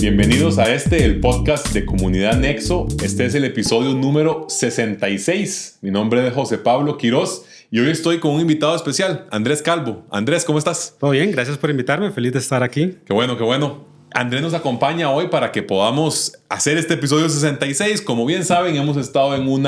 Bienvenidos a el podcast de Comunidad Nexo. Este es el episodio número 66. Mi nombre es José Pablo Quiroz y hoy estoy con un invitado especial, Andrés Calvo. Andrés, ¿cómo estás? Todo bien, gracias por invitarme. Feliz de estar aquí. Qué bueno, qué bueno. Andrés nos acompaña hoy para que podamos hacer este episodio 66. Como bien saben, hemos estado en un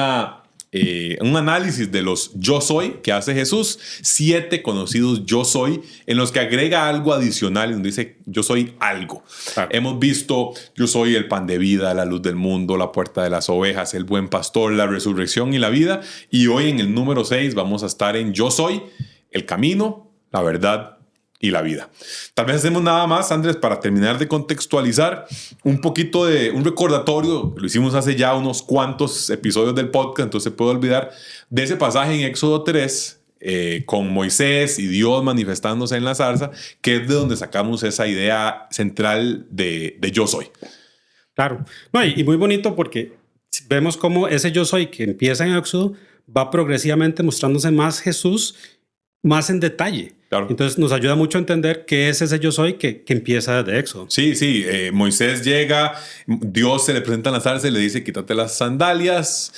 análisis de los yo soy que hace Jesús, 7 conocidos yo soy, en los que agrega algo adicional y nos dice yo soy algo. Claro. Hemos visto yo soy el pan de vida, la luz del mundo, la puerta de las ovejas, el buen pastor, la resurrección y la vida. Y hoy en el número 6 vamos a estar en yo soy el camino, la verdad y la vida. Tal vez hacemos nada más, Andrés, para terminar de contextualizar un poquito de un recordatorio. Lo hicimos hace ya unos cuantos episodios del podcast, entonces se puede olvidar de ese pasaje en Éxodo 3 con Moisés y Dios manifestándose en la zarza, que es de donde sacamos esa idea central de yo soy. Claro, no, y muy bonito porque vemos cómo ese yo soy que empieza en Éxodo va progresivamente mostrándose más Jesús, más en detalle. Claro. Entonces nos ayuda mucho a entender qué es ese yo soy que empieza desde Éxodo. Sí, Moisés llega, Dios se le presenta en la zarza y le dice quítate las sandalias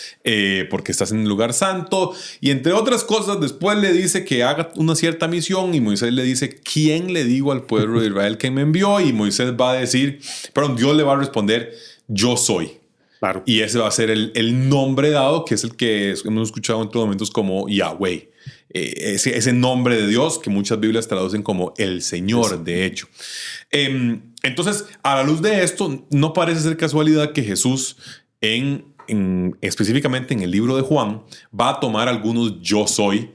porque estás en el lugar santo, y entre otras cosas después le dice que haga una cierta misión, y Moisés le dice ¿quién le digo al pueblo de Israel que me envió? Y Moisés va a decir, perdón, Dios le va a responder yo soy. Claro. Y ese va a ser el nombre dado, que es el que hemos escuchado en otros momentos como Yahweh. Ese nombre de Dios que muchas Biblias traducen como el Señor, de hecho. Entonces, a la luz de esto, no parece ser casualidad que Jesús, específicamente en el libro de Juan, va a tomar algunos yo soy,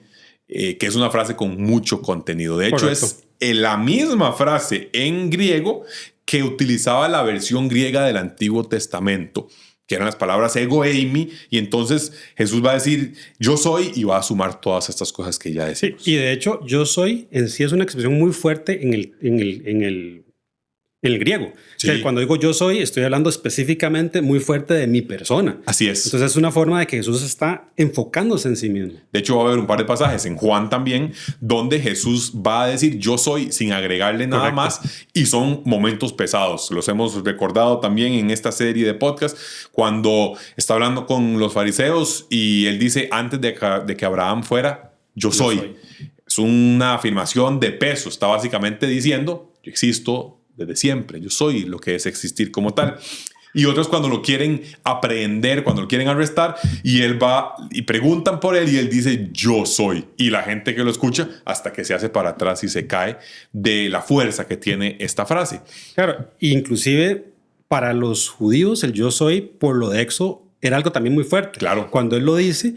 que es una frase con mucho contenido. De hecho, correcto, es la misma frase en griego que utilizaba la versión griega del Antiguo Testamento, que eran las palabras ego eimi, y entonces Jesús va a decir yo soy y va a sumar todas estas cosas que ya decimos. Sí, y de hecho yo soy en sí es una expresión muy fuerte en el griego. Sí. O sea, cuando digo yo soy, estoy hablando específicamente muy fuerte de mi persona. Así es. Entonces es una forma de que Jesús está enfocándose en sí mismo. De hecho, va a haber un par de pasajes en Juan también donde Jesús va a decir yo soy sin agregarle nada Correcto. Más, y son momentos pesados. Los hemos recordado también en esta serie de podcast cuando está hablando con los fariseos y él dice antes de que Abraham fuera, yo soy. Es una afirmación de peso. Está básicamente diciendo yo existo desde siempre, yo soy lo que es existir como tal. Y otros cuando lo quieren aprehender, cuando lo quieren arrestar, y él va y preguntan por él y él dice yo soy, y la gente que lo escucha hasta que se hace para atrás y se cae de la fuerza que tiene esta frase. Claro, inclusive para los judíos el yo soy por lo de Éxodo era algo también muy fuerte. Claro. Cuando él lo dice,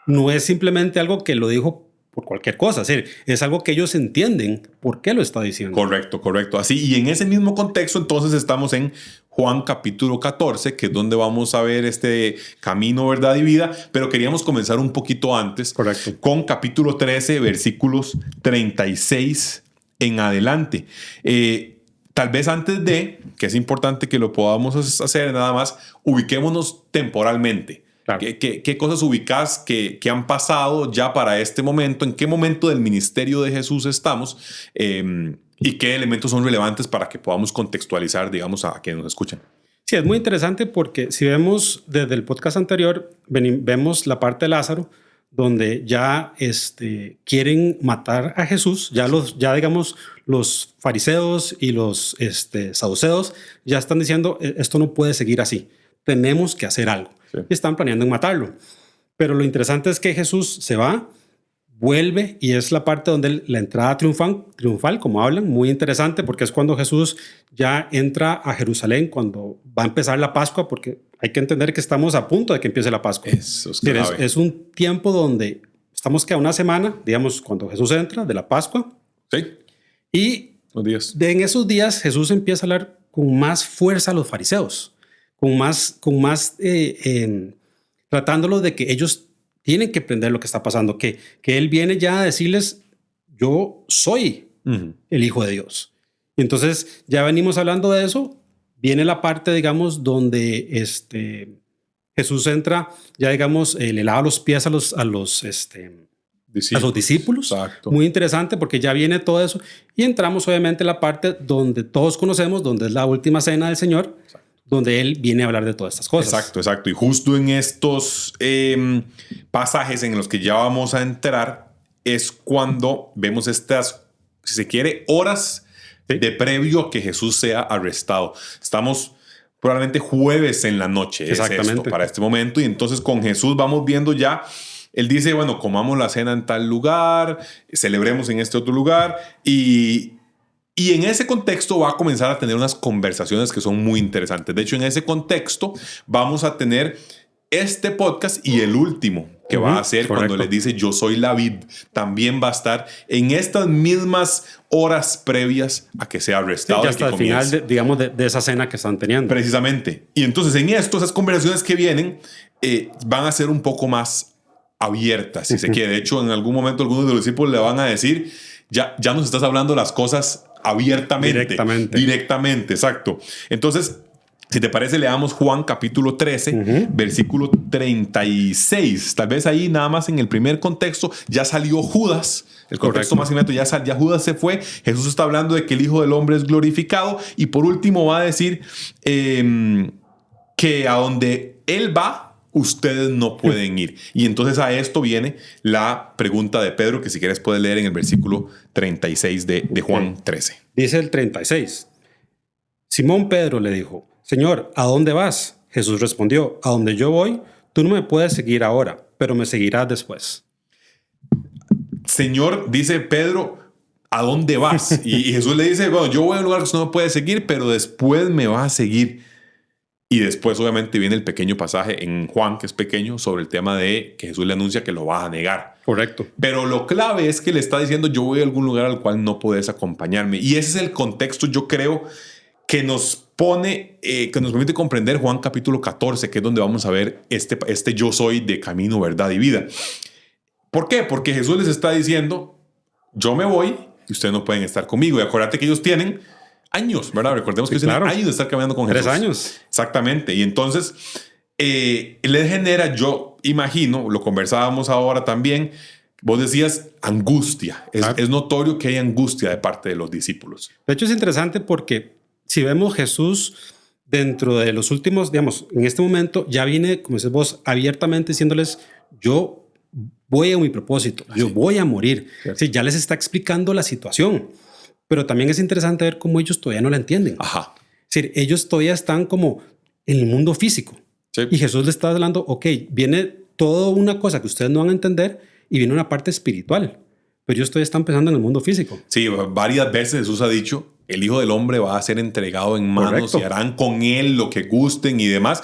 no es simplemente algo que lo dijo por cualquier cosa, es algo que ellos entienden por qué lo está diciendo. Correcto. Así, y en ese mismo contexto, entonces estamos en Juan capítulo 14, que es donde vamos a ver este camino, verdad y vida, pero queríamos comenzar un poquito antes. Correcto. Con capítulo 13, versículos 36 en adelante. Tal vez antes de, que es importante que lo podamos hacer nada más, ubiquémonos temporalmente. Claro. ¿Qué cosas ubicás que han pasado ya para este momento? ¿En qué momento del ministerio de Jesús estamos? ¿Y qué elementos son relevantes para que podamos contextualizar, digamos, a quienes nos escuchan? Sí, es muy interesante porque si vemos desde el podcast anterior, vemos la parte de Lázaro, donde ya quieren matar a Jesús. Ya digamos, los fariseos y los saduceos ya están diciendo, esto no puede seguir así. Tenemos que hacer algo. Sí. Y están planeando en matarlo. Pero lo interesante es que Jesús se va, vuelve, y es la parte donde la entrada triunfal, como hablan, muy interesante, porque es cuando Jesús ya entra a Jerusalén, cuando va a empezar la Pascua, porque hay que entender que estamos a punto de que empiece la Pascua. Eso es clave. Es un tiempo donde estamos que a una semana, digamos, cuando Jesús entra de la Pascua. Sí. Y en esos días Jesús empieza a hablar con más fuerza a los fariseos. Tratándolos de que ellos tienen que aprender lo que está pasando, que él viene ya a decirles, yo soy el Hijo de Dios. Y entonces ya venimos hablando de eso, viene la parte, digamos, donde Jesús entra, ya digamos, le lava los pies a los a sus discípulos. Exacto. Muy interesante porque ya viene todo eso. Y entramos obviamente en la parte donde todos conocemos, donde es la última cena del Señor, donde Él viene a hablar de todas estas cosas. Exacto, exacto. Y justo en estos pasajes en los que ya vamos a entrar es cuando vemos estas, si se quiere, horas de previo a que Jesús sea arrestado. Estamos probablemente jueves en la noche, Exactamente, es esto, para este momento. Y entonces con Jesús vamos viendo ya, Él dice, bueno, comamos la cena en tal lugar, celebremos en este otro lugar. Y en ese contexto va a comenzar a tener unas conversaciones que son muy interesantes. De hecho, en ese contexto vamos a tener este podcast y el último que va a ser cuando les dice yo soy la vid. También va a estar en estas mismas horas previas a que sea arrestado. Sí, ya hasta el final, digamos, de esa cena que están teniendo. Precisamente. Y entonces en esto, esas conversaciones que vienen van a ser un poco más abiertas, si se quiere. De hecho, en algún momento algunos de los discípulos le van a decir, ya nos estás hablando las cosas abiertamente. Directamente, exacto. Entonces, si te parece, leamos Juan capítulo 13, versículo 36. Tal vez ahí nada más en el primer contexto ya salió Judas. El contexto más inmediato, ya Judas se fue. Jesús está hablando de que el Hijo del Hombre es glorificado. Y por último va a decir que a donde Él va, ustedes no pueden ir. Y entonces a esto viene la pregunta de Pedro, que si quieres puedes leer en el versículo 36 de Juan 13. Dice el 36. Simón Pedro le dijo, Señor, ¿a dónde vas? Jesús respondió, a donde yo voy, tú no me puedes seguir ahora, pero me seguirás después. Señor, dice Pedro, ¿a dónde vas? Y Jesús le dice, bueno, yo voy a un lugar que usted no me puede seguir, pero después me va a seguir. Y después obviamente viene el pequeño pasaje en Juan, que es pequeño, sobre el tema de que Jesús le anuncia que lo va a negar. Correcto. Pero lo clave es que le está diciendo, yo voy a algún lugar al cual no puedes acompañarme. Y ese es el contexto, yo creo, que nos pone, que nos permite comprender Juan capítulo 14, que es donde vamos a ver este yo soy de camino, verdad y vida. ¿Por qué? Porque Jesús les está diciendo, yo me voy y ustedes no pueden estar conmigo. Y acuérdate que ellos tienen años, ¿verdad? Recordemos que ellos tienen años de estar caminando con Jesús. 3 años. Exactamente. Y entonces les genera, yo imagino, lo conversábamos ahora también, vos decías angustia. Es notorio que hay angustia de parte de los discípulos. De hecho es interesante porque si vemos Jesús dentro de los últimos, digamos, en este momento ya viene, como dices vos, abiertamente diciéndoles, yo voy a mi propósito, yo voy a morir. Sí, ya les está explicando la situación, pero también es interesante ver cómo ellos todavía no la entienden. Ajá. Es decir, ellos todavía están como en el mundo físico. Sí. Y Jesús les está hablando, ok, viene toda una cosa que ustedes no van a entender y viene una parte espiritual, pero ellos todavía están pensando en el mundo físico. Sí, varias veces Jesús ha dicho, el Hijo del Hombre va a ser entregado en manos y harán con él lo que gusten y demás.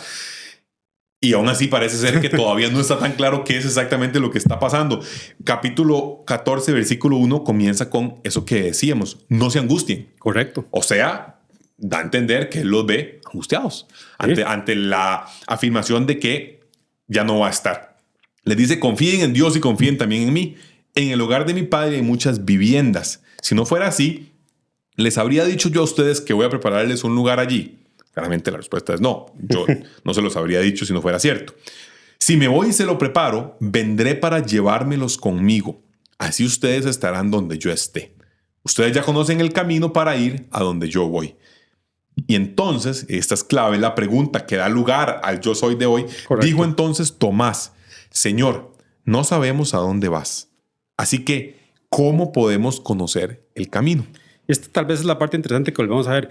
Y aún así parece ser que todavía no está tan claro qué es exactamente lo que está pasando. Capítulo 14, versículo 1 comienza con eso que decíamos, no se angustien. Correcto. O sea, da a entender que él los ve angustiados ante la afirmación de que ya no va a estar. Les dice, confíen en Dios y confíen también en mí. En el hogar de mi Padre hay muchas viviendas. Si no fuera así, les habría dicho yo a ustedes que voy a prepararles un lugar allí. Claramente la respuesta es no. Yo no se los habría dicho si no fuera cierto. Si me voy y se lo preparo, vendré para llevármelos conmigo. Así ustedes estarán donde yo esté. Ustedes ya conocen el camino para ir a donde yo voy. Y entonces, esta es clave, la pregunta que da lugar al yo soy de hoy. Correcto. Dijo entonces Tomás, Señor, no sabemos a dónde vas. Así que, ¿cómo podemos conocer el camino? Esta tal vez es la parte interesante que volvemos a ver.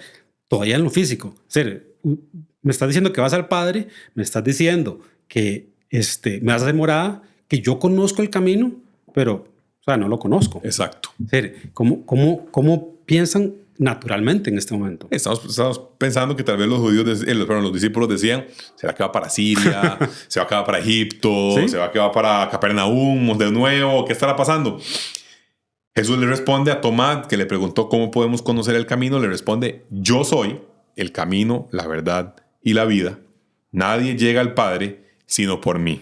Todavía en lo físico. O sea, me estás diciendo que vas al Padre, me estás diciendo que me vas a hacer morada, que yo conozco el camino, pero o sea, no lo conozco. Exacto. O sea, ¿cómo piensan naturalmente en este momento? Estamos pensando que tal vez los discípulos decían, ¿será que va para Siria? ¿Se va a quedar para Egipto? ¿Sí? ¿Se va a quedar para Capernaum de nuevo? ¿Qué estará pasando? Jesús le responde a Tomás, que le preguntó cómo podemos conocer el camino, le responde, yo soy el camino, la verdad y la vida. Nadie llega al Padre sino por mí.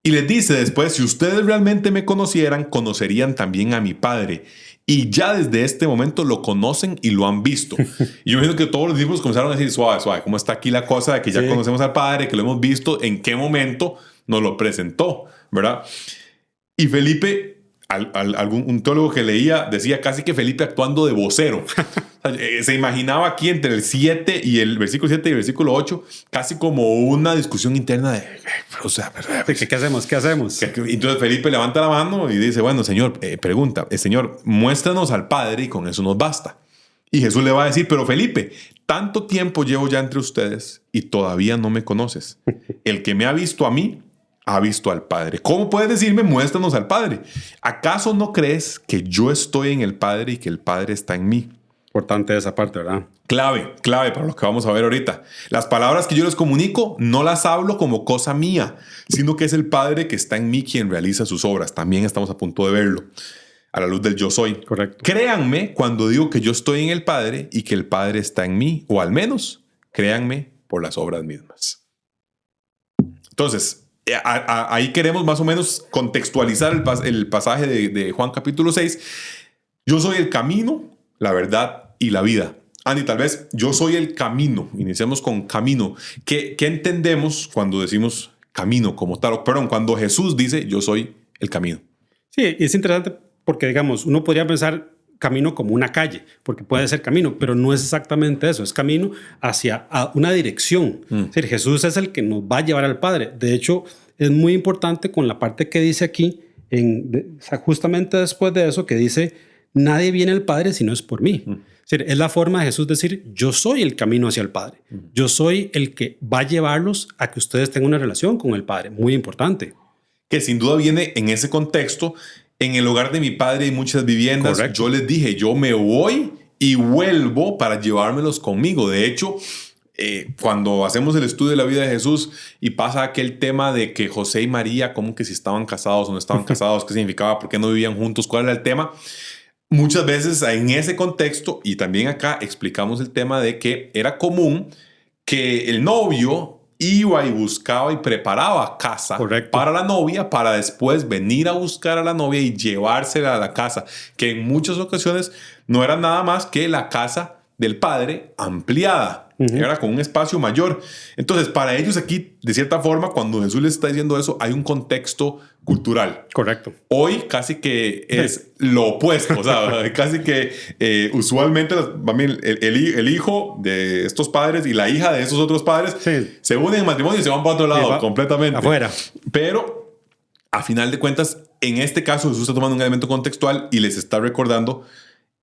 Y les dice después, si ustedes realmente me conocieran, conocerían también a mi Padre. Y ya desde este momento lo conocen y lo han visto. Y yo imagino que todos los discípulos comenzaron a decir, suave, ¿cómo está aquí la cosa de que ya conocemos al Padre, que lo hemos visto? ¿En qué momento nos lo presentó? ¿Verdad? Y Felipe un teólogo que leía decía casi que Felipe actuando de vocero. Se imaginaba aquí entre el 7 y el versículo 7 y el versículo 8 casi como una discusión interna de ¿Qué hacemos? ¿Qué hacemos? Entonces Felipe levanta la mano y dice, bueno, Señor, pregunta, Señor, muéstranos al Padre y con eso nos basta. Y Jesús le va a decir, pero Felipe, tanto tiempo llevo ya entre ustedes y todavía no me conoces. El que me ha visto a mí, ha visto al Padre. ¿Cómo puedes decirme, muéstranos al Padre? ¿Acaso no crees que yo estoy en el Padre y que el Padre está en mí? Importante esa parte, ¿verdad? Clave para lo que vamos a ver ahorita. Las palabras que yo les comunico no las hablo como cosa mía, sino que es el Padre que está en mí quien realiza sus obras. También estamos a punto de verlo a la luz del yo soy. Correcto. Créanme cuando digo que yo estoy en el Padre y que el Padre está en mí, o al menos créanme por las obras mismas. Entonces, ahí queremos más o menos contextualizar el pasaje de Juan capítulo 6. Yo soy el camino, la verdad y la vida. Andy, tal vez yo soy el camino. Iniciamos con camino. ¿Qué entendemos cuando decimos camino como tal? Perdón, cuando Jesús dice yo soy el camino. Sí, es interesante porque, digamos, uno podría pensar camino como una calle, porque puede ser camino, pero no es exactamente eso. Es camino hacia una dirección. Es decir, Jesús es el que nos va a llevar al Padre. De hecho, es muy importante con la parte que dice aquí, justamente después de eso, que dice, nadie viene al Padre si no es por mí. Es decir, es la forma de Jesús decir, yo soy el camino hacia el Padre. Yo soy el que va a llevarlos a que ustedes tengan una relación con el Padre. Muy importante. Que sin duda viene en ese contexto. En el hogar de mi Padre hay muchas viviendas. Correcto. Yo les dije, yo me voy y vuelvo para llevármelos conmigo. De hecho, cuando hacemos el estudio de la vida de Jesús y pasa aquel tema de que José y María, como que si estaban casados o no estaban casados, qué significaba, por qué no vivían juntos, cuál era el tema. Muchas veces en ese contexto y también acá explicamos el tema de que era común que el novio iba y buscaba y preparaba casa. Correcto. Para la novia, para después venir a buscar a la novia y llevársela a la casa, que en muchas ocasiones no era nada más que la casa del padre ampliada. Era con un espacio mayor. Entonces, para ellos aquí, de cierta forma, cuando Jesús les está diciendo eso, hay un contexto cultural. Correcto. Hoy casi que es lo opuesto. O sea, casi que usualmente el hijo de estos padres y la hija de esos otros padres se unen en matrimonio y se van para otro lado completamente. Afuera. Pero, a final de cuentas, en este caso Jesús está tomando un elemento contextual y les está recordando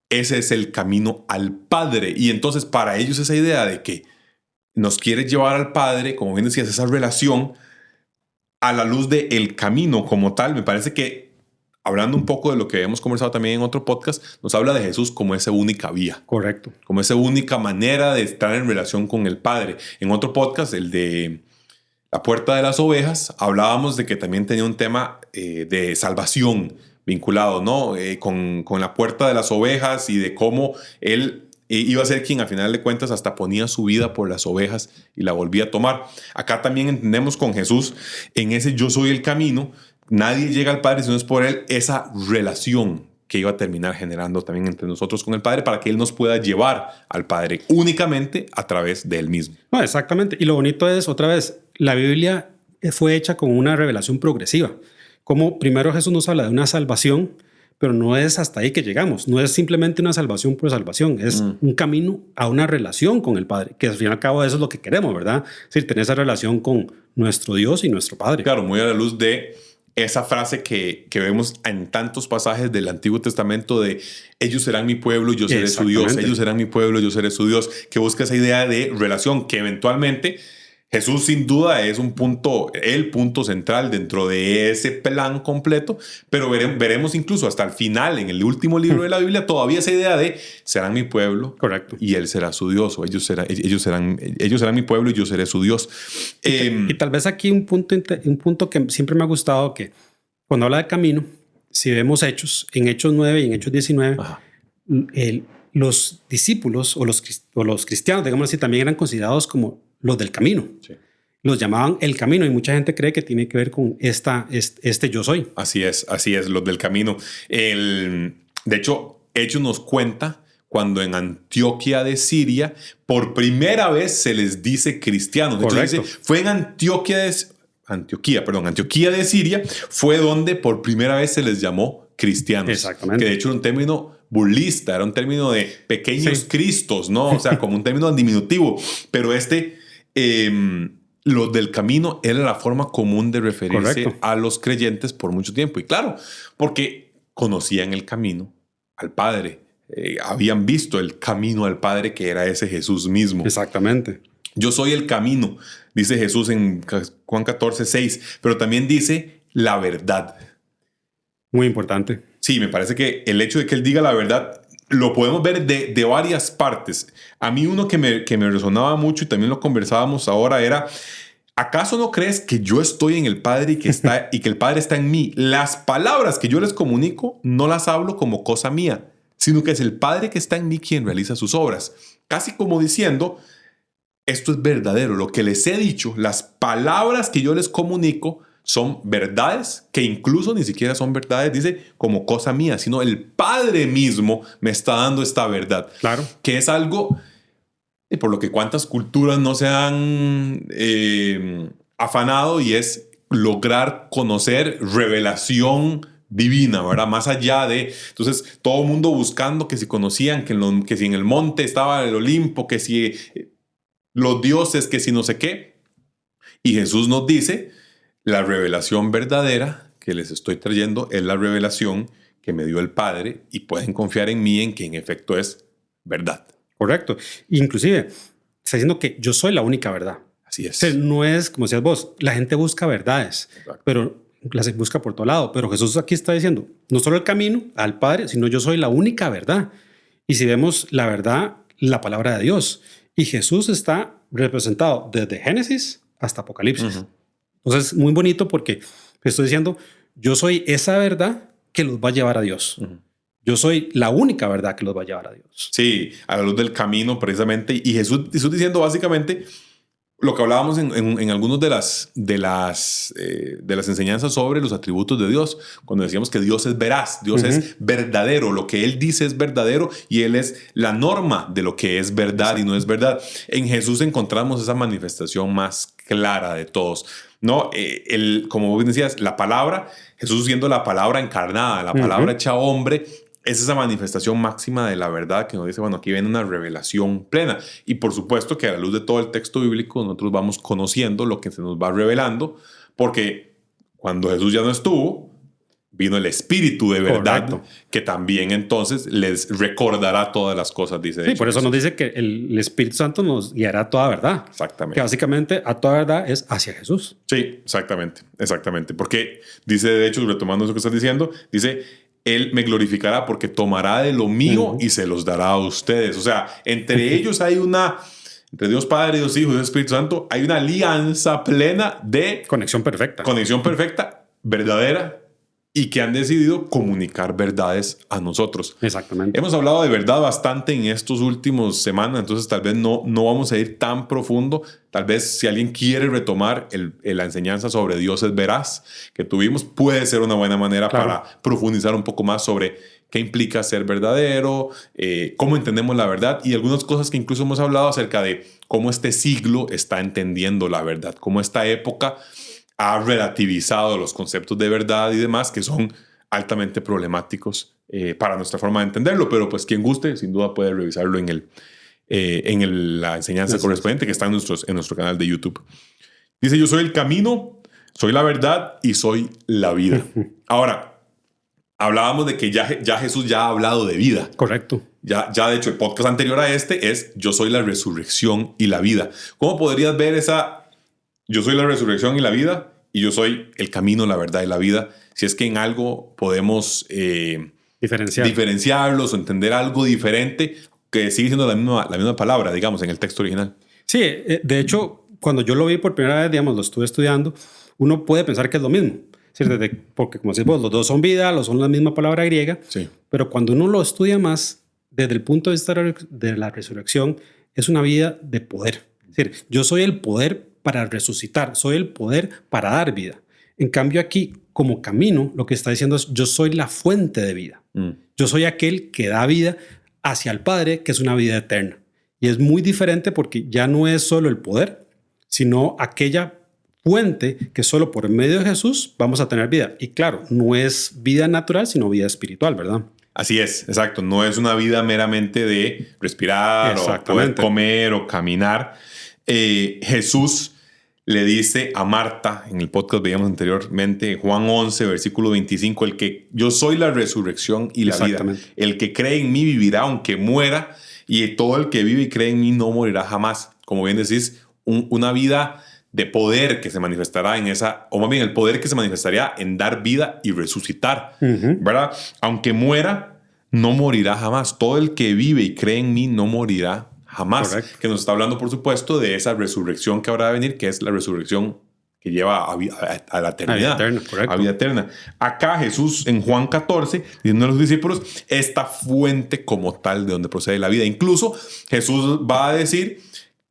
ese es el camino al Padre. Y entonces para ellos esa idea de que nos quiere llevar al Padre, como bien decías, esa relación a la luz del camino como tal, me parece que, hablando un poco de lo que hemos conversado también en otro podcast, nos habla de Jesús como esa única vía. Correcto. Como esa única manera de estar en relación con el Padre. En otro podcast, el de La Puerta de las Ovejas, hablábamos de que también tenía un tema de salvación vinculado, ¿no? Con la puerta de las ovejas y de cómo él iba a ser quien al final de cuentas hasta ponía su vida por las ovejas y la volvía a tomar. Acá también entendemos con Jesús en ese yo soy el camino, nadie llega al Padre si no es por él, esa relación que iba a terminar generando también entre nosotros con el Padre para que él nos pueda llevar al Padre únicamente a través de él mismo. No, exactamente. Y lo bonito es, otra vez, la Biblia fue hecha con una revelación progresiva. Como primero Jesús nos habla de una salvación, pero no es hasta ahí que llegamos. No es simplemente una salvación por salvación. Es un camino a una relación con el Padre, que al fin y al cabo eso es lo que queremos, ¿verdad? Es decir, tener esa relación con nuestro Dios y nuestro Padre. Claro, muy a la luz de esa frase que vemos en tantos pasajes del Antiguo Testamento de ellos serán mi pueblo, yo seré su Dios. Ellos serán mi pueblo, yo seré su Dios. Que busca esa idea de relación que eventualmente Jesús sin duda es el punto central dentro de ese plan completo, pero veremos incluso hasta el final, en el último libro de la Biblia, todavía esa idea de serán mi pueblo. Correcto. Y él será su Dios, o ellos serán mi pueblo y yo seré su Dios. Y tal vez aquí un punto que siempre me ha gustado, que cuando habla de camino, si vemos Hechos, en Hechos 9 y en Hechos 19, los discípulos o los cristianos, digamos así, también eran considerados como los del camino. Sí. Los llamaban el camino y mucha gente cree que tiene que ver con este yo soy. Así es, los del camino. De hecho, Hechos nos cuenta cuando en Antioquía de Siria por primera vez se les dice cristianos. De hecho, dice, fue en Antioquía de Siria fue donde por primera vez se les llamó cristianos. Exactamente. Que de hecho era un término burlista, era un término de pequeños cristos, ¿no? O sea, como un término diminutivo. Pero lo del camino era la forma común de referirse a los creyentes por mucho tiempo. Y claro, porque conocían el camino al Padre. Habían visto el camino al Padre, que era ese Jesús mismo. Exactamente. Yo soy el camino, dice Jesús en Juan 14:6, pero también dice la verdad. Muy importante. Sí, me parece que el hecho de que él diga la verdad lo podemos ver de varias partes. A mí uno que me resonaba mucho y también lo conversábamos ahora era: ¿acaso no crees que yo estoy en el Padre y que el Padre está en mí? Las palabras que yo les comunico no las hablo como cosa mía, sino que es el Padre que está en mí quien realiza sus obras. Casi como diciendo, esto es verdadero. Lo que les he dicho, las palabras que yo les comunico son verdades que incluso ni siquiera son verdades, dice, como cosa mía, sino el Padre mismo me está dando esta verdad. Claro. Que es algo por lo que cuántas culturas no se han afanado, y es lograr conocer revelación divina, ¿verdad? Más allá de... Entonces, todo el mundo buscando que si conocían, que si en el monte estaba el Olimpo, que si los dioses, que si no sé qué. Y Jesús nos dice, la revelación verdadera que les estoy trayendo es la revelación que me dio el Padre, y pueden confiar en mí, en que en efecto es verdad. Correcto. Inclusive, está diciendo que yo soy la única verdad. Así es. O sea, no es, como decías vos, la gente busca verdades, Exacto. pero las busca por todo lado. Pero Jesús aquí está diciendo, no solo el camino al Padre, sino yo soy la única verdad. Y si vemos la verdad, la palabra de Dios. Y Jesús está representado desde Génesis hasta Apocalipsis. Uh-huh. Entonces, muy bonito porque estoy diciendo, yo soy esa verdad que los va a llevar a Dios. Uh-huh. Yo soy la única verdad que los va a llevar a Dios. Sí, a la luz del camino precisamente. Y Jesús diciendo básicamente lo que hablábamos en algunas de las enseñanzas sobre los atributos de Dios, cuando decíamos que Dios es veraz, Dios es verdadero, lo que Él dice es verdadero y Él es la norma de lo que es verdad y no es verdad. En Jesús encontramos esa manifestación más clara de todos, ¿no? Como vos decías, la palabra, Jesús siendo la palabra encarnada, la palabra hecha hombre, es esa manifestación máxima de la verdad que nos dice, bueno, aquí viene una revelación plena. Y por supuesto que a la luz de todo el texto bíblico nosotros vamos conociendo lo que se nos va revelando, porque cuando Jesús ya no estuvo, vino el Espíritu de verdad. Correcto. Que también entonces les recordará todas las cosas, dice. Sí, por eso nos dice que el Espíritu Santo nos guiará a toda verdad. Exactamente. Que básicamente a toda verdad es hacia Jesús. Sí, exactamente. Porque dice, de hecho, retomando eso que estás diciendo, dice... Él me glorificará porque tomará de lo mío y se los dará a ustedes. O sea, entre ellos hay entre Dios Padre, Dios Hijo y Dios Espíritu Santo, hay una alianza plena de... Conexión perfecta, verdadera, y que han decidido comunicar verdades a nosotros. Exactamente. Hemos hablado de verdad bastante en estos últimos semanas, entonces tal vez no vamos a ir tan profundo. Tal vez si alguien quiere retomar la enseñanza sobre Dios es veraz que tuvimos, puede ser una buena manera para profundizar un poco más sobre qué implica ser verdadero, cómo entendemos la verdad y algunas cosas que incluso hemos hablado acerca de cómo este siglo está entendiendo la verdad, cómo esta época ha relativizado los conceptos de verdad y demás que son altamente problemáticos para nuestra forma de entenderlo, pero pues quien guste sin duda puede revisarlo en la enseñanza correspondiente que está en nuestro canal de YouTube. Dice, yo soy el camino, soy la verdad y soy la vida. Ahora, hablábamos de que ya Jesús ya ha hablado de vida. Correcto. Ya de hecho el podcast anterior a este es yo soy la resurrección y la vida. ¿Cómo podrías ver esa yo soy la resurrección y la vida y yo soy el camino, la verdad y la vida? Si es que en algo podemos diferenciarlos o entender algo diferente, que sigue siendo la misma palabra, digamos, en el texto original. Sí, de hecho, cuando yo lo vi por primera vez, digamos, lo estuve estudiando, uno puede pensar que es lo mismo. Porque como decís vos, los dos son vida, son la misma palabra griega, sí. Pero cuando uno lo estudia más, desde el punto de vista de la resurrección, es una vida de poder. Es decir, yo soy el poder para resucitar, soy el poder para dar vida. En cambio aquí, como camino, lo que está diciendo es yo soy la fuente de vida. Yo soy aquel que da vida hacia el Padre, que es una vida eterna. Y es muy diferente porque ya no es solo el poder, sino aquella fuente que solo por medio de Jesús vamos a tener vida. Y claro, no es vida natural, sino vida espiritual, ¿verdad? Así es, exacto. No es una vida meramente de respirar o poder comer o caminar. Jesús le dice a Marta, en el podcast veíamos anteriormente, Juan 11, versículo 25, yo soy la resurrección y la vida. El que cree en mí vivirá aunque muera, y todo el que vive y cree en mí no morirá jamás. Como bien decís, una vida de poder que se manifestará en esa, o más bien el poder que se manifestaría en dar vida y resucitar, ¿verdad? Aunque muera, no morirá jamás. Todo el que vive y cree en mí no morirá jamás. Correcto. Que nos está hablando, por supuesto, de esa resurrección que habrá de venir, que es la resurrección que lleva a la eternidad. A vida eterna. Acá Jesús, en Juan 14, diciendo a los discípulos, esta fuente como tal de donde procede la vida. Incluso Jesús va a decir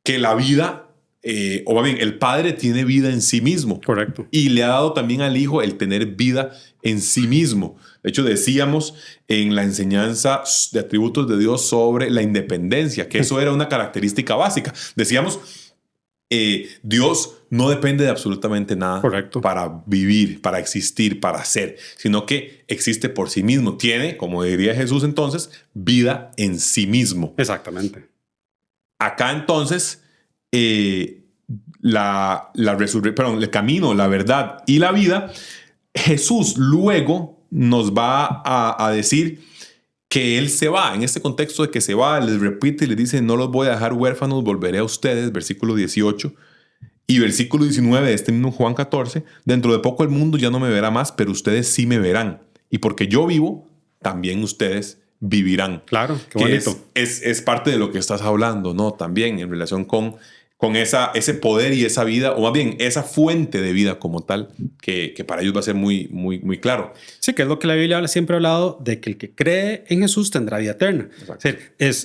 que la vida, o más bien, el Padre tiene vida en sí mismo. Correcto. Y le ha dado también al Hijo el tener vida en sí mismo. De hecho, decíamos en la enseñanza de atributos de Dios sobre la independencia, que eso era una característica básica. Decíamos, Dios no depende de absolutamente nada. Correcto. Para vivir, para existir, para ser, sino que existe por sí mismo. Tiene, como diría Jesús entonces, vida en sí mismo. Exactamente. Acá entonces, el camino, la verdad y la vida, Jesús luego nos va a decir que Él se va. En este contexto de que se va, les repite y les dice, no los voy a dejar huérfanos, volveré a ustedes, versículo 18. Y versículo 19 de este mismo Juan 14, dentro de poco el mundo ya no me verá más, pero ustedes sí me verán. Y porque yo vivo, también ustedes vivirán. Claro, qué bonito. Es parte de lo que estás hablando, ¿no? También en relación con ese poder y esa vida, o más bien esa fuente de vida como tal, que para ellos va a ser muy, muy, muy claro. Sí, que es lo que la Biblia siempre ha hablado, de que el que cree en Jesús tendrá vida eterna. O sea,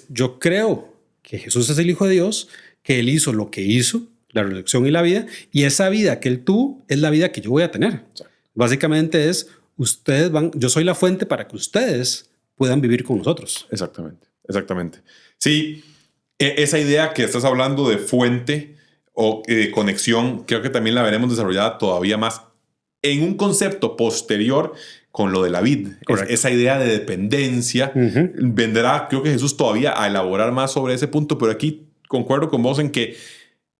yo creo que Jesús es el Hijo de Dios, que Él hizo lo que hizo, la resurrección y la vida, y esa vida que Él tuvo es la vida que yo voy a tener. Exacto. Básicamente es, yo soy la fuente para que ustedes puedan vivir con nosotros. Exactamente. Sí, esa idea que estás hablando de fuente o de conexión, creo que también la veremos desarrollada todavía más en un concepto posterior con lo de la vid. Esa idea de dependencia vendrá, creo que Jesús todavía a elaborar más sobre ese punto, pero aquí concuerdo con vos en que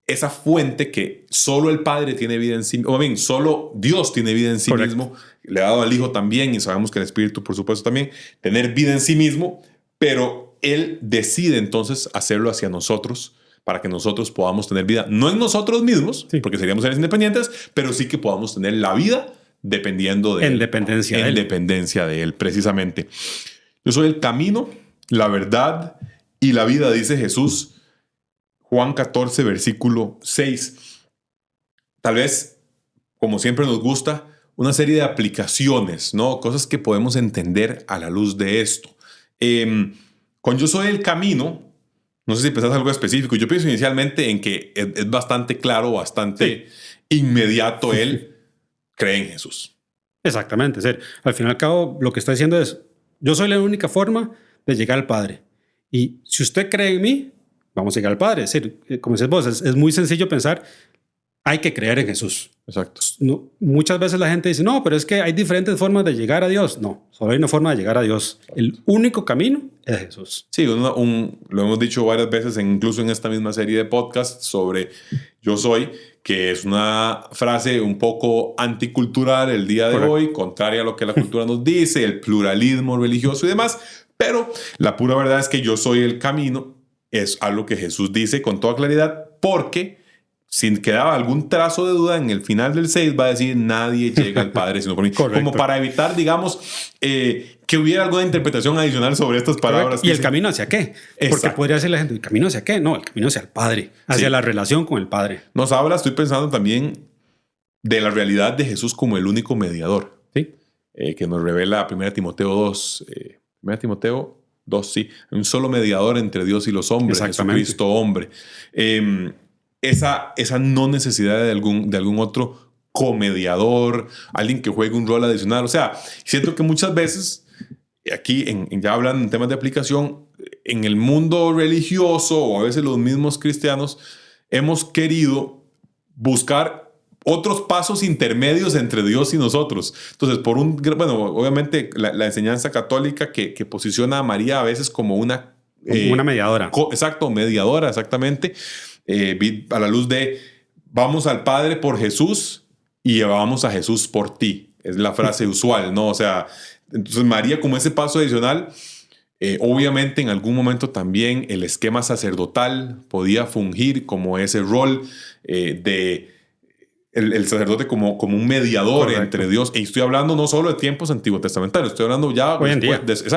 esa fuente que solo el Padre tiene vida en sí, o bien, solo Dios tiene vida en sí mismo, le ha dado al Hijo también, y sabemos que el Espíritu, por supuesto, también, tener vida en sí mismo, pero Él decide entonces hacerlo hacia nosotros para que nosotros podamos tener vida, no en nosotros mismos, porque seríamos seres independientes, pero sí que podamos tener la vida dependiendo de Él. En dependencia de Él, precisamente. Yo soy el camino, la verdad y la vida, dice Jesús. Juan 14, versículo 6. Tal vez, como siempre nos gusta, una serie de aplicaciones, ¿no? Cosas que podemos entender a la luz de esto. Con yo soy el camino, no sé si pensás algo específico. Yo pienso inicialmente en que es bastante claro, bastante inmediato. Él cree en Jesús. Exactamente. Al fin y al cabo, lo que está diciendo es, yo soy la única forma de llegar al Padre. Y si usted cree en mí, vamos a llegar al Padre. Es decir, como dices vos, es muy sencillo pensar, hay que creer en Jesús. Exacto. No, muchas veces la gente dice, no, pero es que hay diferentes formas de llegar a Dios. No, solo hay una forma de llegar a Dios. Exacto. El único camino es Jesús. Sí, lo hemos dicho varias veces, incluso en esta misma serie de podcasts sobre yo soy, que es una frase un poco anticultural el día de hoy, contraria a lo que la cultura nos dice, el pluralismo religioso y demás. Pero la pura verdad es que yo soy el camino. Es algo que Jesús dice con toda claridad, porque si quedaba algún trazo de duda, en el final del 6 va a decir, nadie llega al Padre sino por mí. Como para evitar, digamos, que hubiera alguna interpretación adicional sobre estas palabras. ¿Y el camino hacia qué? Exacto. Porque podría decir la gente, ¿el camino hacia qué? No, el camino hacia el Padre, hacia la relación con el Padre. Nos habla, estoy pensando también, de la realidad de Jesús como el único mediador. Sí. Que nos revela 1 Timoteo 2. 1 Timoteo 2, sí. Un solo mediador entre Dios y los hombres, Jesucristo hombre. Esa no necesidad de algún otro comediador, alguien que juegue un rol adicional. O sea, siento que muchas veces, aquí ya hablan en temas de aplicación, en el mundo religioso o a veces los mismos cristianos, hemos querido buscar otros pasos intermedios entre Dios y nosotros. Entonces, obviamente la enseñanza católica que posiciona a María a veces como una mediadora. Exacto, mediadora, exactamente. A la luz de vamos al Padre por Jesús y llevamos a Jesús por ti. Es la frase usual, ¿no? O sea, entonces María como ese paso adicional, obviamente en algún momento también el esquema sacerdotal podía fungir como ese rol de el sacerdote como un mediador. Correcto. Entre Dios. Y estoy hablando no solo de tiempos antiguos testamentarios, estoy hablando ya hoy en día. Después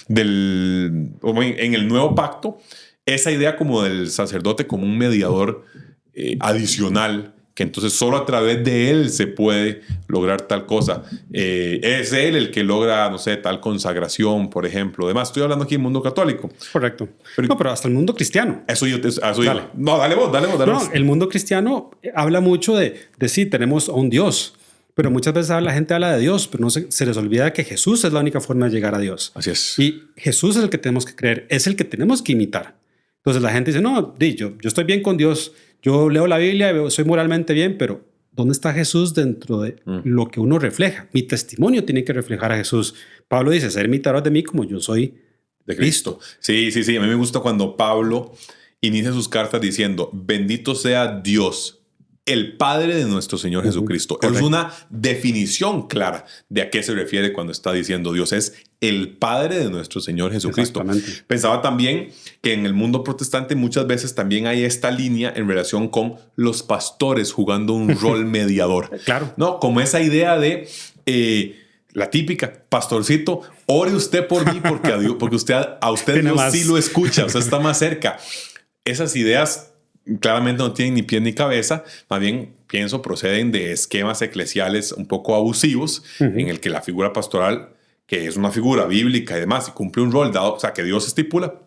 en el nuevo pacto, esa idea como del sacerdote como un mediador adicional, que entonces solo a través de él se puede lograr tal cosa. Es él el que logra, no sé, tal consagración, por ejemplo. Además, estoy hablando aquí del mundo católico. Correcto. Pero hasta el mundo cristiano. Dale. No, dale vos. No, el mundo cristiano habla mucho de sí, tenemos a un Dios. Pero muchas veces la gente habla de Dios, pero no se les olvida que Jesús es la única forma de llegar a Dios. Así es. Y Jesús es el que tenemos que creer, es el que tenemos que imitar. Entonces la gente dice, no, yo estoy bien con Dios, yo leo la Biblia y soy moralmente bien, pero ¿dónde está Jesús dentro de lo que uno refleja? Mi testimonio tiene que reflejar a Jesús. Pablo dice, ser imitador de mí como yo soy de Cristo. Sí. A mí me gusta cuando Pablo inicia sus cartas diciendo, bendito sea Dios, el Padre de nuestro Señor Jesucristo. Es una definición clara de a qué se refiere cuando está diciendo Dios. Es el Padre de nuestro Señor Jesucristo. Pensaba también que en el mundo protestante muchas veces también hay esta línea en relación con los pastores jugando un rol mediador. Claro. ¿No? Como esa idea de la típica, pastorcito, ore usted por mí porque a usted Dios sí lo escucha, o sea, está más cerca. Esas ideas claramente no tienen ni pie ni cabeza, más bien pienso proceden de esquemas eclesiales un poco abusivos, en el que la figura pastoral, que es una figura bíblica y demás, y cumple un rol dado, o sea, que Dios estipula,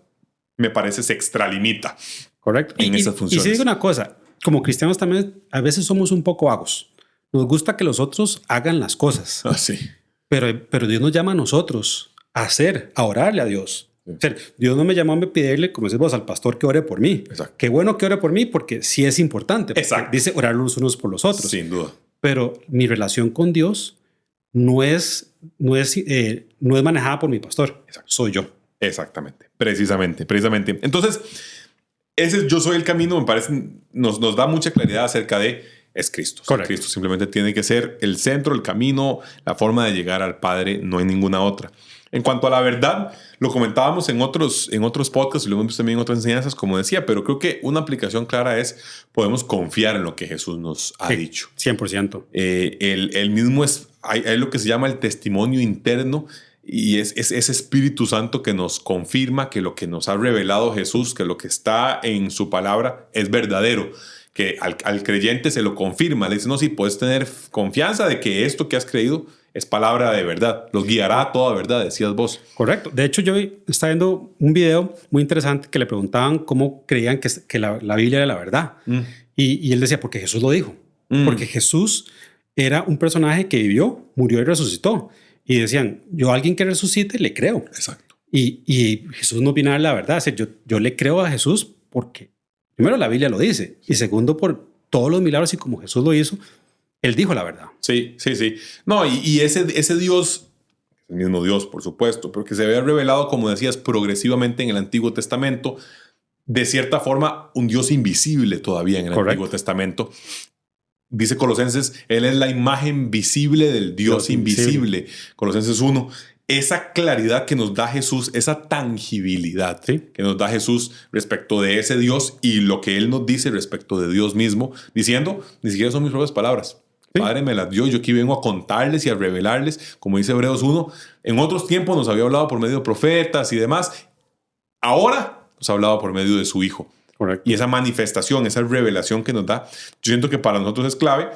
me parece se extralimita. Correcto. En esas funciones. Y si digo una cosa, como cristianos también a veces somos un poco vagos. Nos gusta que los otros hagan las cosas. Sí. Pero Dios nos llama a nosotros a orarle a Dios. O sea, Dios no me llamó a pedirle, como decís vos, al pastor que ore por mí. Exacto. Qué bueno que ore por mí porque sí es importante. Exacto. Dice orar los unos por los otros. Sin duda. Pero mi relación con Dios no es manejada por mi pastor. Exacto. Soy yo. Exactamente. Precisamente. Entonces, ese yo soy el camino, me parece, nos da mucha claridad acerca de es Cristo. Correcto. Cristo simplemente tiene que ser el centro, el camino, la forma de llegar al Padre, no hay ninguna otra. En cuanto a la verdad, lo comentábamos en otros podcasts y lo hemos visto también en otras enseñanzas, como decía, pero creo que una aplicación clara es, podemos confiar en lo que Jesús nos ha dicho. 100%. El mismo hay lo que se llama el testimonio interno, y es ese Espíritu Santo que nos confirma que lo que nos ha revelado Jesús, que lo que está en su palabra es verdadero, que al creyente se lo confirma, le dice, no, sí, puedes tener confianza de que esto que has creído es palabra de verdad, los guiará a toda verdad, decías vos. Correcto. De hecho, yo estaba viendo un video muy interesante que le preguntaban cómo creían que la Biblia era la verdad. Y él decía, porque Jesús lo dijo. Porque Jesús era un personaje que vivió, murió y resucitó. Y decían, yo a alguien que resucite le creo. Exacto. Y Jesús nos viene a dar la verdad. Es decir, yo le creo a Jesús porque, primero, la Biblia lo dice. Y segundo, por todos los milagros y como Jesús lo hizo, Él dijo la verdad. Sí. No, y ese Dios, el mismo Dios, por supuesto, pero que se había revelado, como decías, progresivamente en el Antiguo Testamento, de cierta forma, un Dios invisible todavía en el Antiguo Testamento. Dice Colosenses, Él es la imagen visible del Dios invisible. Colosenses 1. Esa claridad que nos da Jesús, esa tangibilidad que nos da Jesús respecto de ese Dios y lo que Él nos dice respecto de Dios mismo, diciendo, ni siquiera son mis propias palabras. Padre me las dio, yo aquí vengo a contarles y a revelarles, como dice Hebreos 1. En otros tiempos nos había hablado por medio de profetas y demás. Ahora nos ha hablado por medio de su Hijo. Correcto. Y esa manifestación, esa revelación que nos da, yo siento que para nosotros es clave,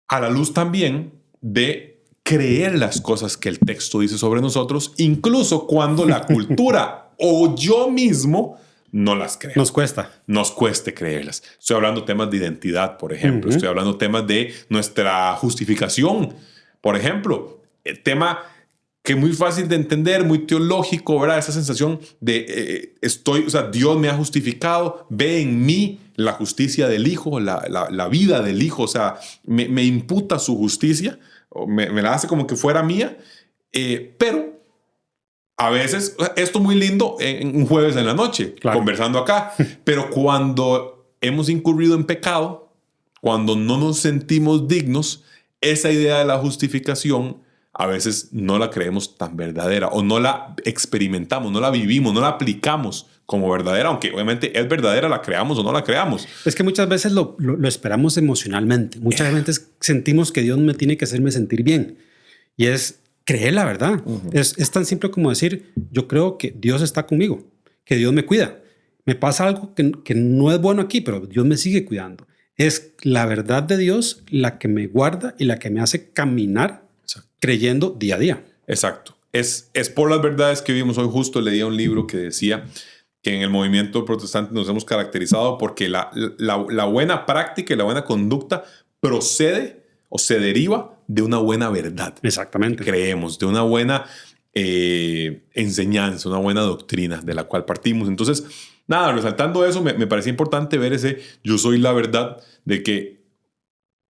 a la luz también de creer las cosas que el texto dice sobre nosotros, incluso cuando la cultura o yo mismo no las creo. Nos cueste creerlas. Estoy hablando temas de identidad, por ejemplo. Estoy hablando temas de nuestra justificación. Por ejemplo, el tema que muy fácil de entender, muy teológico, ¿verdad? Esa sensación de Dios me ha justificado, ve en mí la justicia del Hijo, la vida del Hijo, o sea, me imputa su justicia, me la hace como que fuera mía, pero a veces, esto muy lindo en un jueves en la noche, claro, conversando acá, pero cuando hemos incurrido en pecado, cuando no nos sentimos dignos, esa idea de la justificación a veces no la creemos tan verdadera o no la experimentamos, no la vivimos, no la aplicamos como verdadera, aunque obviamente es verdadera, la creamos o no la creamos. Es que muchas veces lo esperamos emocionalmente. Muchas veces sentimos que Dios me tiene que hacerme sentir bien. Y es creer la verdad. Es tan simple como decir, yo creo que Dios está conmigo, que Dios me cuida. Me pasa algo que no es bueno aquí, pero Dios me sigue cuidando. Es la verdad de Dios la que me guarda y la que me hace caminar creyendo día a día. Exacto. Es por las verdades que vivimos. Hoy justo leía un libro que decía que en el movimiento protestante nos hemos caracterizado porque la buena práctica y la buena conducta procede o se deriva de una buena verdad. Exactamente. Creemos, de una buena enseñanza, una buena doctrina de la cual partimos. Entonces, nada, resaltando eso, me parece importante ver ese yo soy la verdad de que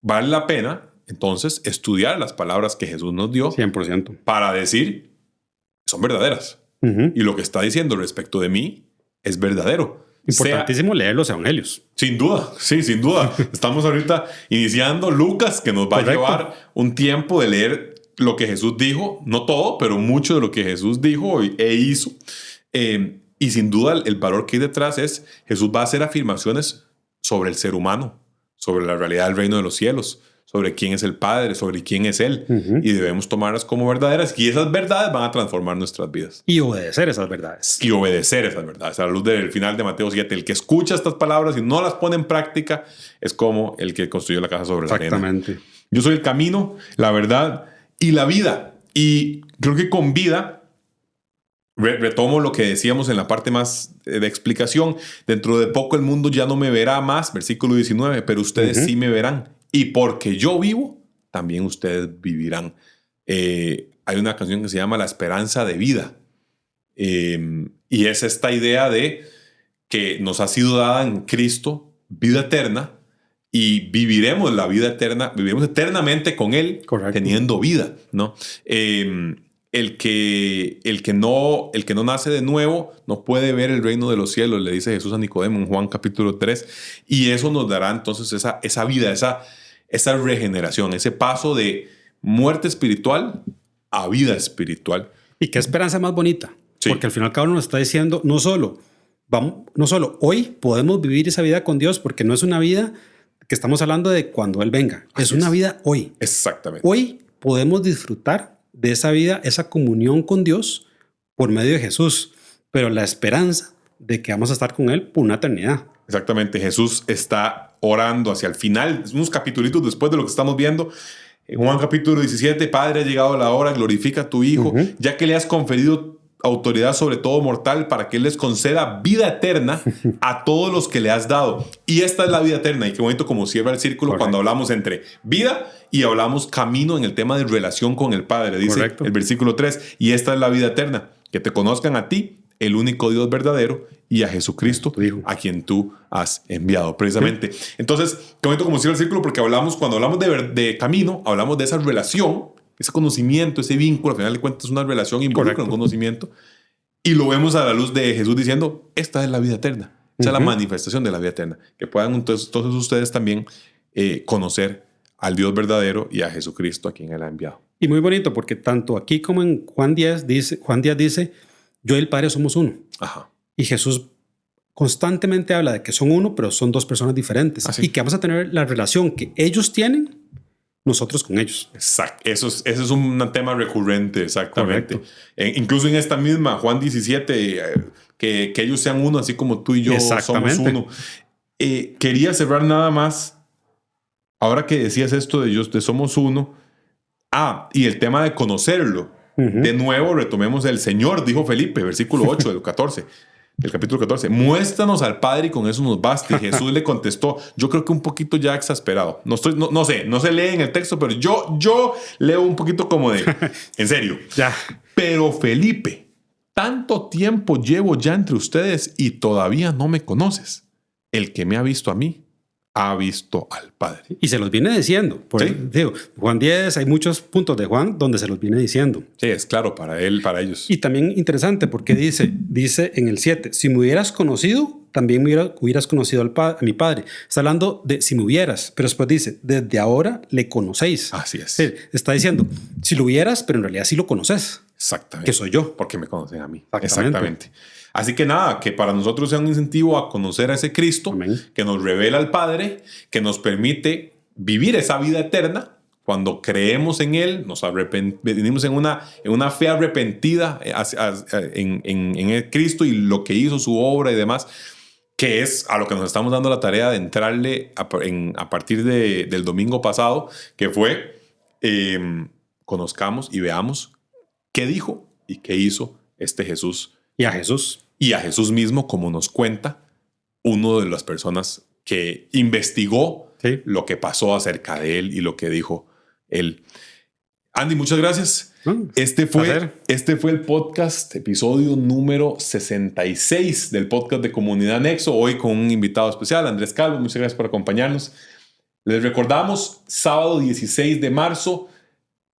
vale la pena entonces estudiar las palabras que Jesús nos dio 100%. para decir son verdaderas. Y lo que está diciendo respecto de mí es verdadero. Importantísimo leer los evangelios. Sin duda, sí, sin duda. Estamos ahorita iniciando Lucas, que nos va a llevar un tiempo de leer lo que Jesús dijo, no todo, pero mucho de lo que Jesús dijo e hizo. Y sin duda el valor que hay detrás es Jesús va a hacer afirmaciones sobre el ser humano, sobre la realidad del reino de los cielos, sobre quién es el Padre, sobre quién es Él. Y debemos tomarlas como verdaderas. Y esas verdades van a transformar nuestras vidas. Y obedecer esas verdades. Y obedecer esas verdades. A la luz del final de Mateo 7, el que escucha estas palabras y no las pone en práctica es como el que construyó la casa sobre la arena. Exactamente. Yo soy el camino, la verdad y la vida. Y creo que con vida retomo lo que decíamos en la parte más de explicación. Dentro de poco el mundo ya no me verá más, versículo 19, pero ustedes sí me verán. Y porque yo vivo, también ustedes vivirán. Hay una canción que se llama La Esperanza de Vida. Y es esta idea de que nos ha sido dada en Cristo vida eterna y viviremos la vida eterna, viviremos eternamente con Él. Correcto. Teniendo vida, ¿no? El que no nace de nuevo no puede ver el reino de los cielos, le dice Jesús a Nicodemo en Juan capítulo 3. Y eso nos dará entonces esa vida, esa regeneración, ese paso de muerte espiritual a vida espiritual. Y qué esperanza más bonita. Sí. Porque al final cada uno nos está diciendo, no solo hoy podemos vivir esa vida con Dios, porque no es una vida que estamos hablando de cuando Él venga. Es una vida hoy. Exactamente. Hoy podemos disfrutar de esa vida, esa comunión con Dios por medio de Jesús, pero la esperanza de que vamos a estar con Él por una eternidad. Exactamente. Jesús está orando hacia el final, unos capitulitos después de lo que estamos viendo. En Juan capítulo 17, Padre, ha llegado la hora, glorifica a tu Hijo, ya que le has conferido autoridad sobre todo mortal para que Él les conceda vida eterna a todos los que le has dado. Y esta es la vida eterna. Y qué bonito como cierra el círculo. Correcto. Cuando hablamos entre vida y hablamos camino en el tema de relación con el Padre. Dice Correcto. El versículo 3, y esta es la vida eterna, que te conozcan a ti, el único Dios verdadero, y a Jesucristo, a quien tú has enviado. Precisamente. ¿Sí? Entonces, qué bonito como cierra el círculo, porque cuando hablamos de camino, hablamos de esa relación, ese conocimiento, ese vínculo. Al final de cuentas es una relación, involucra un conocimiento. Y lo vemos a la luz de Jesús diciendo, esta es la vida eterna. Esa es la manifestación de la vida eterna. Que puedan entonces ustedes también conocer al Dios verdadero y a Jesucristo, a quien Él ha enviado. Y muy bonito, porque tanto aquí como en Juan 10 dice, yo y el Padre somos uno. Ajá. Y Jesús constantemente habla de que son uno, pero son dos personas diferentes. Y que vamos a tener la relación que ellos tienen, nosotros con ellos. Exacto. Eso es un tema recurrente, exactamente. Incluso en esta misma, Juan 17, que ellos sean uno, así como tú y yo somos uno. Quería cerrar nada más, ahora que decías esto de somos uno, y el tema de conocerlo. De nuevo, retomemos el Señor, dijo Felipe, versículo 8 del 14. El capítulo 14, muéstranos al Padre y con eso nos basta. Y Jesús le contestó, yo creo que un poquito ya exasperado. No se lee en el texto, pero yo leo un poquito como de, en serio. Ya. Pero Felipe, tanto tiempo llevo ya entre ustedes y todavía no me conoces. El que me ha visto a mí, ha visto al Padre. Y se los viene diciendo. Sí. Digo, Juan 10, hay muchos puntos de Juan donde se los viene diciendo. Sí, es claro para él, para ellos. Y también interesante porque dice en el 7, si me hubieras conocido, también hubieras conocido a mi Padre. Está hablando de si me hubieras, pero después dice, desde ahora le conocéis. Así es. Sí, está diciendo, si lo hubieras, pero en realidad sí lo conoces. Exactamente. Que soy yo. Porque me conocen a mí. Exactamente. Así que nada, que para nosotros sea un incentivo a conocer a ese Cristo, Amén. que nos revela al Padre, que nos permite vivir esa vida eterna. Cuando creemos en Él, nos venimos en una fe arrepentida en el Cristo y lo que hizo, su obra y demás, que es a lo que nos estamos dando la tarea de entrarle a partir del domingo pasado, que fue conozcamos y veamos qué dijo y qué hizo este Jesús. Y a Jesús. Y a Jesús mismo, como nos cuenta uno de las personas que investigó Sí. lo que pasó acerca de él y lo que dijo él. Andy, muchas gracias. Este fue el podcast, episodio número 66 del podcast de Comunidad Nexo. Hoy con un invitado especial, Andrés Calvo. Muchas gracias por acompañarnos. Les recordamos, sábado 16 de marzo,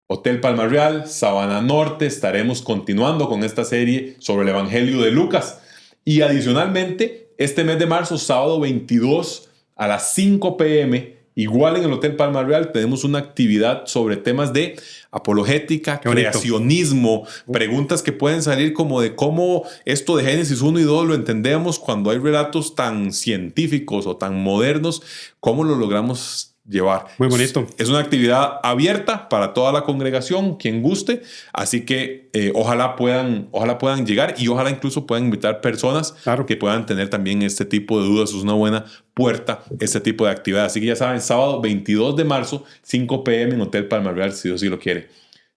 Hotel Palma Real, Sabana Norte. Estaremos continuando con esta serie sobre el Evangelio de Lucas. Y adicionalmente, este mes de marzo, sábado 22 a las 5 p.m., igual en el Hotel Palma Real, tenemos una actividad sobre temas de apologética, creacionismo, preguntas que pueden salir como de cómo esto de Génesis 1 y 2 lo entendemos cuando hay relatos tan científicos o tan modernos, cómo lo logramos llevar. Muy bonito. Es una actividad abierta para toda la congregación, quien guste, así que ojalá puedan llegar y ojalá incluso puedan invitar personas que puedan tener también este tipo de dudas. Es una buena puerta este tipo de actividad. Así que ya saben, sábado 22 de marzo, 5 p.m. en Hotel Palma Real, si Dios sí lo quiere.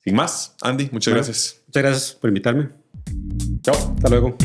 Sin más, Andy, muchas gracias. Muchas gracias por invitarme. Chao. Hasta luego.